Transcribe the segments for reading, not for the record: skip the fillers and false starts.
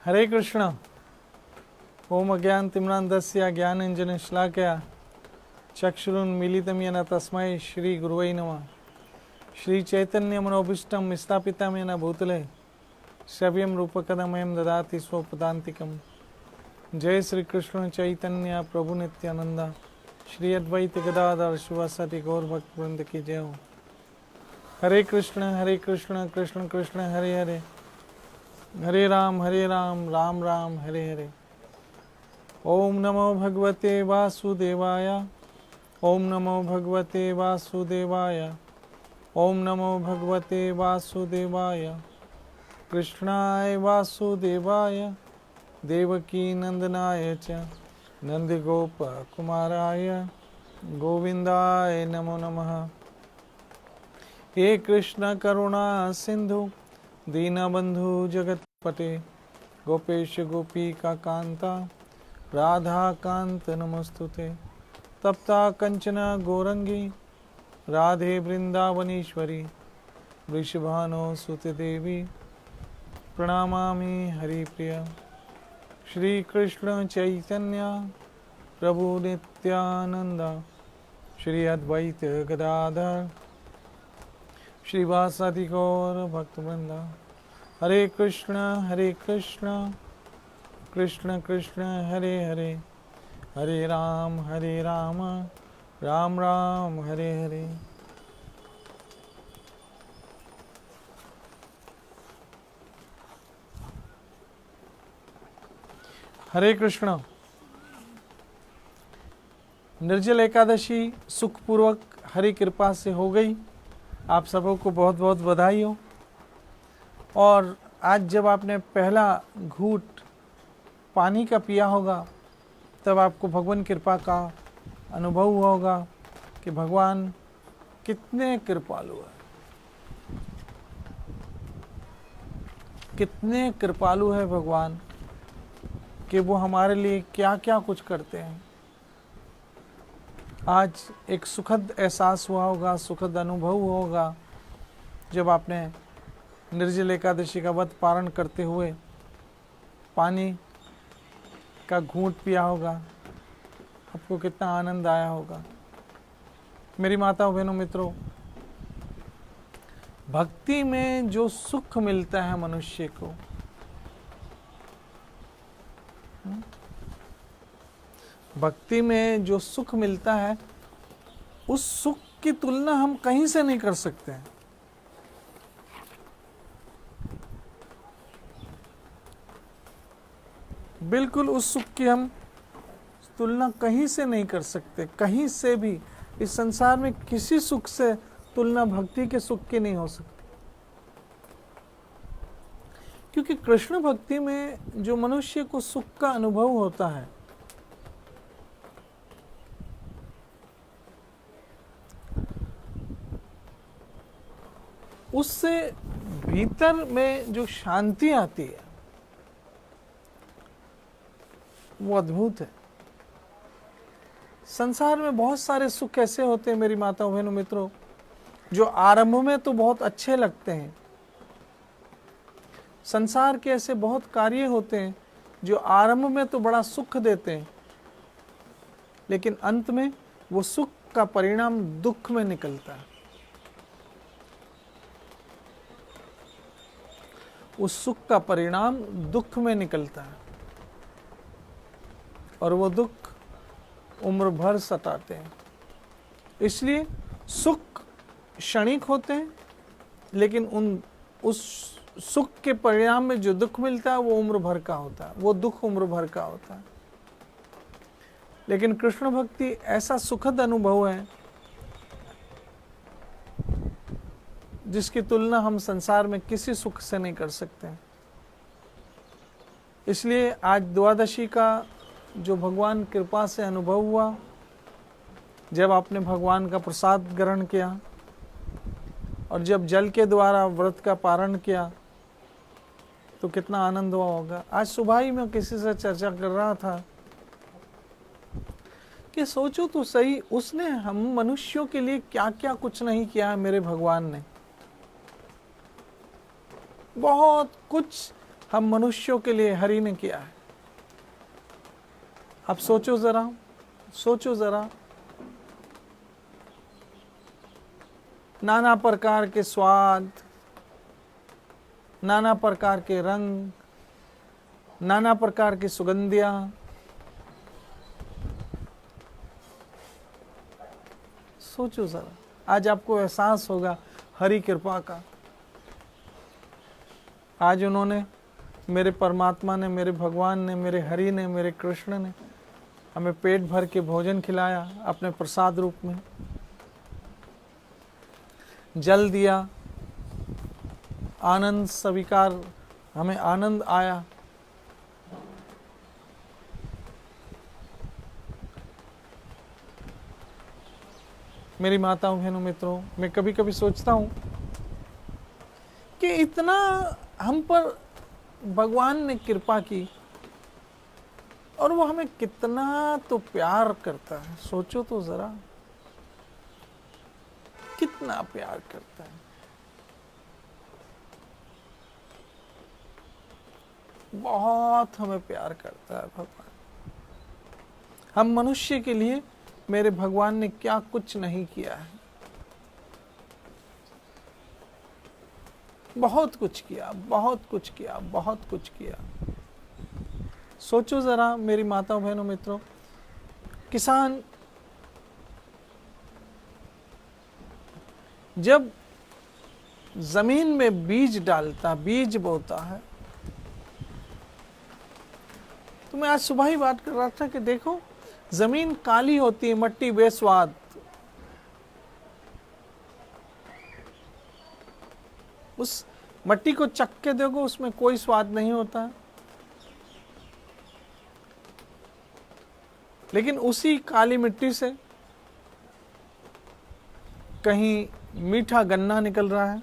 हरे कृष्ण। ओम अज्ञानतिम्रान्धस्य ज्ञानाञ्जनशलाकया चक्षुरुन्मीलितं येन तस्मै श्रीगुरुवे नमः। श्रीचैतन्यमनोभीष्टं स्थापितं येन भूतले श्रव्यं रूपकदमयं ददाति स्वपदान्तिकं। जय श्री कृष्ण चैतन्य प्रभु नित्यानंद श्री अद्वैत गदाधर शिवासादि गौर भक्त वृंद की जय हो। हरे कृष्ण कृष्ण कृष्ण हरे हरे, हरे राम राम राम हरे हरे। ओम नमो भगवते वासुदेवाय, ओम नमो भगवते वासुदेवाय, ओम नमो भगवते वासुदेवाय। कृष्णाय वासुदेवाय देवकी नंदनाय च नंदगोप कुमाराय गोविंदाय नमो नमः। हे कृष्ण करुणा सिंधु दीनबंधु जगतपते गोपेश गोपिका कांता राधा कांत नमस्तुते। तप्ता कंचना गौरंगी राधे वृंदावनीश्वरी वृषभानो सुते देवी प्रणमामि हरिप्रिया। श्री कृष्ण चैतन्य प्रभु नित्यानंद श्री अद्वैत गदाधर श्रीवासादि गौर भक्तवृंद। हरे कृष्ण कृष्ण कृष्ण हरे हरे, हरे राम राम राम हरे हरे। हरे कृष्ण। निर्जल एकादशी सुखपूर्वक हरि कृपा से हो गई। आप सबों को बहुत बहुत बधाई हो। और आज जब आपने पहला घूंट पानी का पिया होगा तब आपको भगवान कृपा का अनुभव हुआ होगा कि भगवान कितने कृपालु है, कितने कृपालु है भगवान, कि वो हमारे लिए क्या क्या कुछ करते हैं। आज एक सुखद एहसास हुआ होगा, सुखद अनुभव होगा जब आपने निर्जल एकादशी का व्रत पारण करते हुए पानी का घूंट पिया होगा। आपको कितना आनंद आया होगा। मेरी माताओं बहनों मित्रों, भक्ति में जो सुख मिलता है मनुष्य को, भक्ति में जो सुख मिलता है उस सुख की तुलना हम कहीं से नहीं कर सकते हैं। बिल्कुल उस सुख की हम तुलना कहीं से नहीं कर सकते, कहीं से भी। इस संसार में किसी सुख से तुलना भक्ति के सुख की नहीं हो सकती। क्योंकि कृष्ण भक्ति में जो मनुष्य को सुख का अनुभव होता है, उससे भीतर में जो शांति आती है वो अद्भुत है। संसार में बहुत सारे सुख ऐसे होते हैं मेरी माताओं बहनों मित्रों, जो आरंभ में तो बहुत अच्छे लगते हैं। संसार के ऐसे बहुत कार्य होते हैं जो आरंभ में तो बड़ा सुख देते हैं, लेकिन अंत में वो सुख का परिणाम दुख में निकलता है। उस सुख का परिणाम दुख में निकलता है और वो दुख उम्र भर सताते हैं। इसलिए सुख क्षणिक होते हैं, लेकिन उस सुख के परिणाम में जो दुख मिलता है वो उम्र भर का होता है, वो दुख उम्र भर का होता है। लेकिन कृष्ण भक्ति ऐसा सुखद अनुभव है जिसकी तुलना हम संसार में किसी सुख से नहीं कर सकते। इसलिए आज द्वादशी का जो भगवान कृपा से अनुभव हुआ, जब आपने भगवान का प्रसाद ग्रहण किया और जब जल के द्वारा व्रत का पारण किया, तो कितना आनंद हुआ होगा। आज सुबह ही मैं किसी से चर्चा कर रहा था कि सोचो तो सही, उसने हम मनुष्यों के लिए क्या क्या कुछ नहीं किया है। मेरे भगवान ने बहुत कुछ हम मनुष्यों के लिए हरि ने किया है। आप सोचो जरा, सोचो जरा, नाना प्रकार के स्वाद, नाना प्रकार के रंग, नाना प्रकार की सुगंधियां, सोचो जरा। आज आपको एहसास होगा हरि कृपा का। आज उन्होंने, मेरे परमात्मा ने, मेरे भगवान ने, मेरे हरि ने, मेरे कृष्ण ने हमें पेट भर के भोजन खिलाया, अपने प्रसाद रूप में जल दिया, आनंद स्वीकार, हमें आनंद आया। मेरी माताओं, बहनों, मित्रों, मैं कभी कभी सोचता हूं कि इतना हम पर भगवान ने कृपा की और वो हमें कितना तो प्यार करता है। सोचो तो जरा, कितना प्यार करता है। बहुत हमें प्यार करता है भगवान। हम मनुष्य के लिए मेरे भगवान ने क्या कुछ नहीं किया है। बहुत कुछ किया, बहुत कुछ किया, बहुत कुछ किया। सोचो जरा मेरी माताओं, बहनों, मित्रों, किसान जब जमीन में बीज डालता, बीज बोता है, तो मैं आज सुबह ही बात कर रहा था कि देखो जमीन काली होती है, मट्टी बेस्वाद, उस मट्टी को चख के देखो, उसमें कोई स्वाद नहीं होता। लेकिन उसी काली मिट्टी से कहीं मीठा गन्ना निकल रहा है,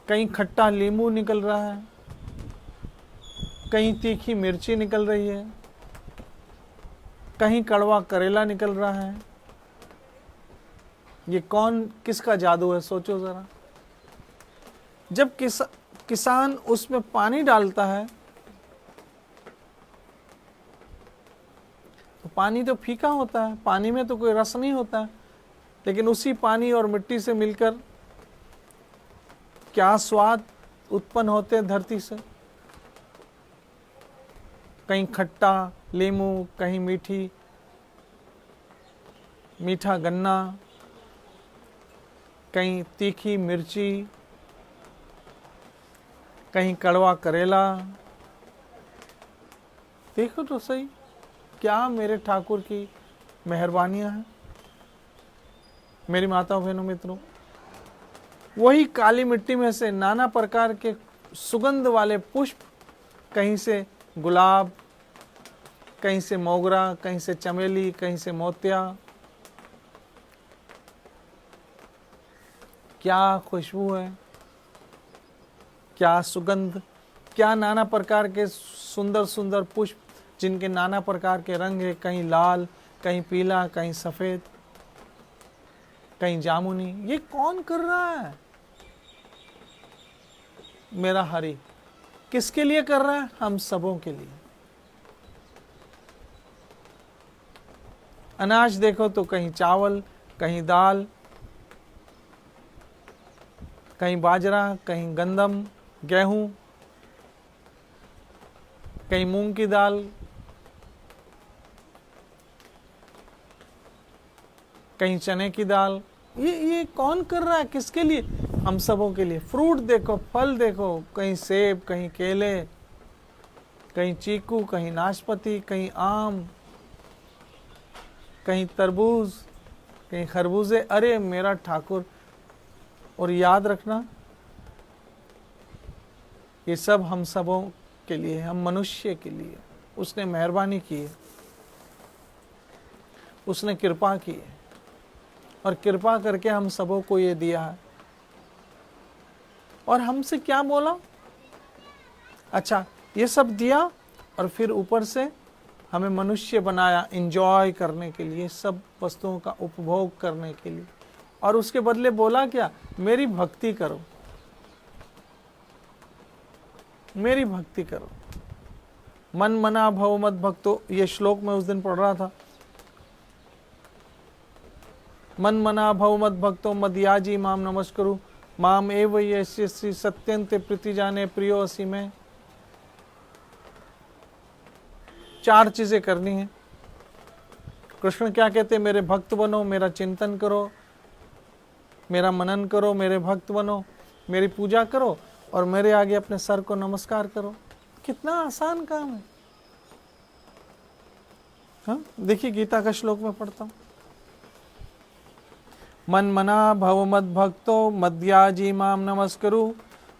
कहीं खट्टा नींबू निकल रहा है, कहीं तीखी मिर्ची निकल रही है, कहीं कड़वा करेला निकल रहा है। ये कौन, किसका जादू है? सोचो जरा। जब किसान उसमें पानी डालता है तो पानी तो फीका होता है, पानी में तो कोई रस नहीं होता है, लेकिन उसी पानी और मिट्टी से मिलकर क्या स्वाद उत्पन्न होते हैं धरती से। कहीं खट्टा नींबू, कहीं मीठा गन्ना, कहीं तीखी मिर्ची, कहीं कड़वा करेला। देखो तो सही, क्या मेरे ठाकुर की मेहरबानियां हैं। मेरी माताओं, बहनों, मित्रों, वही काली मिट्टी में से नाना प्रकार के सुगंध वाले पुष्प, कहीं से गुलाब, कहीं से मोगरा, कहीं से चमेली, कहीं से मोतिया, क्या खुशबू है, क्या सुगंध, क्या नाना प्रकार के सुंदर सुंदर पुष्प जिनके नाना प्रकार के रंग है, कहीं लाल, कहीं पीला, कहीं सफेद, कहीं जामुनी। ये कौन कर रहा है? मेरा हरि। किसके लिए कर रहा है? हम सबों के लिए। अनाज देखो तो कहीं चावल, कहीं दाल, कहीं बाजरा, कहीं गंदम, गेहूं, कहीं मूंग की दाल, कहीं चने की दाल। ये कौन कर रहा है? किसके लिए? हम सबों के लिए। फ्रूट देखो, फल देखो, कहीं सेब, कहीं केले, कहीं चीकू, कहीं नाशपाती, कहीं आम, कहीं तरबूज, कहीं खरबूजे। अरे मेरा ठाकुर। और याद रखना, ये सब हम सबों के लिए, हम मनुष्य के लिए उसने मेहरबानी की है, उसने कृपा की है, और कृपा करके हम सबों को ये दिया है। और हमसे क्या बोला? अच्छा, ये सब दिया और फिर ऊपर से हमें मनुष्य बनाया एंजॉय करने के लिए, सब वस्तुओं का उपभोग करने के लिए। और उसके बदले बोला क्या? मेरी भक्ति करो। मेरी भक्ति करो। मन मना भव मत भक्तो, ये श्लोक मैं उस दिन पढ़ रहा था। मन मना भव मत भक्तो मदयाजी माम नमस्करु, माम एव यस्यसि सत्यन्ते प्रीति जाने प्रियो असि में। 4 चीजें करनी है। कृष्ण क्या कहते, मेरे भक्त बनो, मेरा चिंतन करो, मेरा मनन करो, मेरे भक्त बनो, मेरी पूजा करो और मेरे आगे अपने सर को नमस्कार करो। कितना आसान काम है। हाँ, देखिए गीता का श्लोक में पढ़ता हूं। मन मना भव मद भक्तो मद्याजी माम नमस्करु,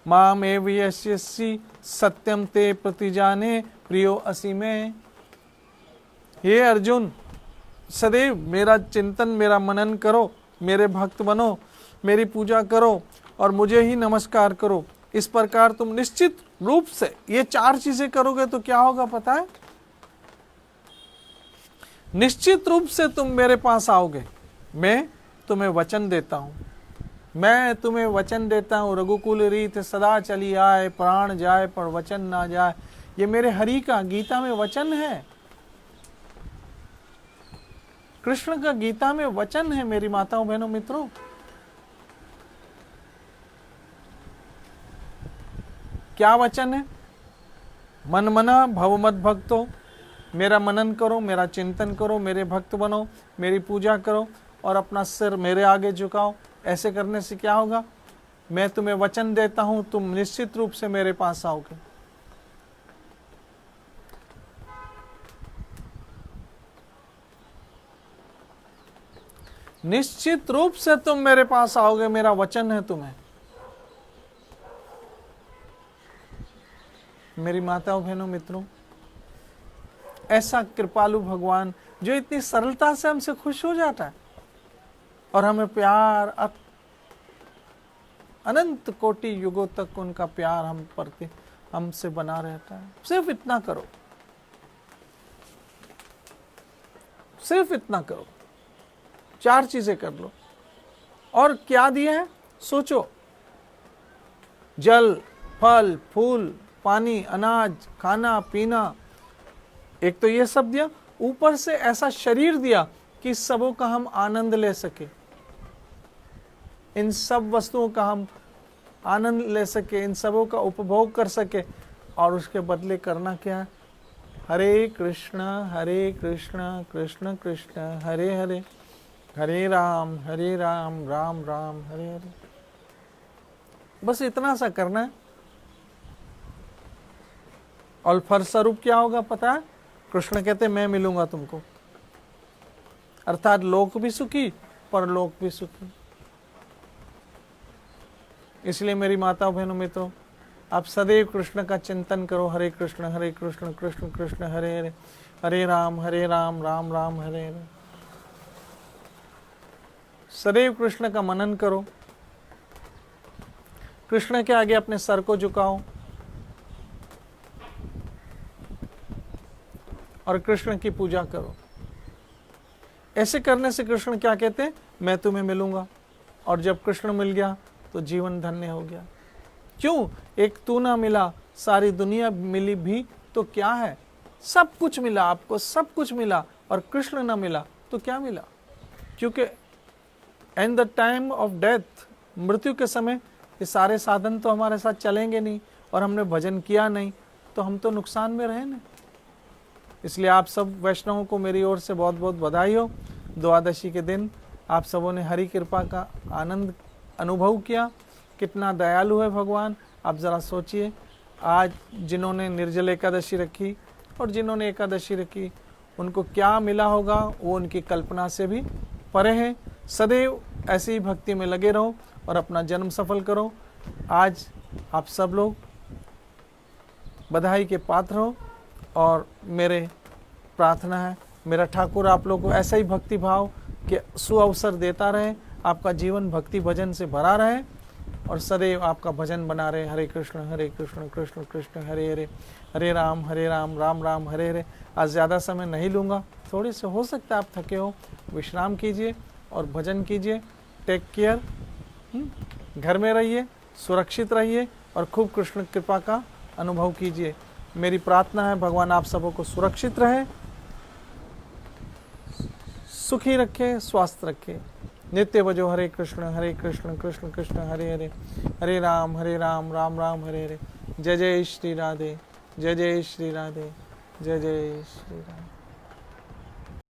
माम एव यस्यसि सत्यम ते प्रतिजाने प्रियो असि में। हे अर्जुन, सदैव मेरा चिंतन, मेरा मनन करो, मेरे भक्त बनो, मेरी पूजा करो और मुझे ही नमस्कार करो। इस प्रकार तुम निश्चित रूप से ये 4 चीजें करोगे तो क्या होगा पता है? निश्चित रूप से तुम मेरे पास आओगे। मैं तुम्हें वचन देता हूं, मैं तुम्हें वचन देता हूं, रघुकुल रीत सदा चली आए, प्राण जाए पर वचन ना जाए। ये मेरे हरि का गीता में वचन है। कृष्ण का गीता में वचन है मेरी माताओं बहनों मित्रों। क्या वचन है? मन मना भव मत भक्तो, मेरा मनन करो, मेरा चिंतन करो, मेरे भक्त बनो, मेरी पूजा करो और अपना सिर मेरे आगे झुकाओ। ऐसे करने से क्या होगा? मैं तुम्हें वचन देता हूं, तुम निश्चित रूप से मेरे पास आओगे। निश्चित रूप से तुम मेरे पास आओगे, मेरा वचन है तुम्हें। मेरी माताओं बहनों मित्रों, ऐसा कृपालु भगवान जो इतनी सरलता से हमसे खुश हो जाता है और हमें प्यार, अनंत कोटि युगों तक उनका प्यार हम पर हमसे बना रहता है। सिर्फ इतना करो, सिर्फ इतना करो। 4 चीजें कर लो। और क्या दिया है सोचो? जल, फल, फूल, पानी, अनाज, खाना पीना, एक तो ये सब दिया, ऊपर से ऐसा शरीर दिया कि सबों का हम आनंद ले सके, इन सब वस्तुओं का हम आनंद ले सके, इन सबों का उपभोग कर सके। और उसके बदले करना क्या है? हरे कृष्ण कृष्ण कृष्ण हरे हरे, हरे राम राम राम हरे हरे। बस इतना सा करना है। और फलस्वरूप क्या होगा पता है? कृष्ण कहते मैं मिलूंगा तुमको, अर्थात लोक भी सुखी परलोक भी सुखी। इसलिए मेरी माताओं बहनों मित्रों, आप सदैव कृष्ण का चिंतन करो। हरे कृष्ण कृष्ण कृष्ण हरे हरे, हरे राम राम राम हरे हरे। सदैव कृष्ण का मनन करो, कृष्ण के आगे अपने सर को झुकाओ और कृष्ण की पूजा करो। ऐसे करने से कृष्ण क्या कहते हैं? मैं तुम्हें मिलूंगा। और जब कृष्ण मिल गया तो जीवन धन्य हो गया। क्यों? एक तू ना मिला, सारी दुनिया मिली भी तो क्या है? सब कुछ मिला आपको, सब कुछ मिला, और कृष्ण ना मिला तो क्या मिला? क्योंकि and the time of death, मृत्यु के समय ये सारे साधन तो हमारे साथ चलेंगे नहीं और हमने भजन किया नहीं तो हम तो नुकसान में रहे ना। इसलिए आप सब वैष्णवों को मेरी ओर से बहुत बहुत बधाई हो। द्वादशी के दिन आप सबों ने हरि कृपा का आनंद अनुभव किया। कितना दयालु है भगवान। आप ज़रा सोचिए, आज जिन्होंने निर्जल एकादशी रखी और जिन्होंने एकादशी रखी उनको क्या मिला होगा, वो उनकी कल्पना से भी परे है। सदैव ऐसी ही भक्ति में लगे रहो और अपना जन्म सफल करो। आज आप सब लोग बधाई के पात्र हो और मेरे प्रार्थना है, मेरा ठाकुर आप लोगों को ऐसा ही भक्ति भाव के सुअवसर देता रहे, आपका जीवन भक्ति भजन से भरा रहे और सदैव आपका भजन बना रहे। हरे कृष्ण कृष्ण कृष्ण हरे हरे, हरे राम राम राम हरे हरे। आज ज़्यादा समय नहीं लूँगा, थोड़े से हो सकता है आप थके हो, विश्राम कीजिए और भजन कीजिए। टेक केयर, घर में रहिए, सुरक्षित रहिए और खूब कृष्ण कृपा का अनुभव कीजिए। मेरी प्रार्थना है भगवान आप सबों को सुरक्षित रहे, सुखी रखे, स्वस्थ रखे। नित्य बजो हरे कृष्ण कृष्ण कृष्ण हरे हरे, हरे राम राम राम हरे हरे। जय जय श्री राधे, जय जय श्री राधे, जय जय श्री राधे।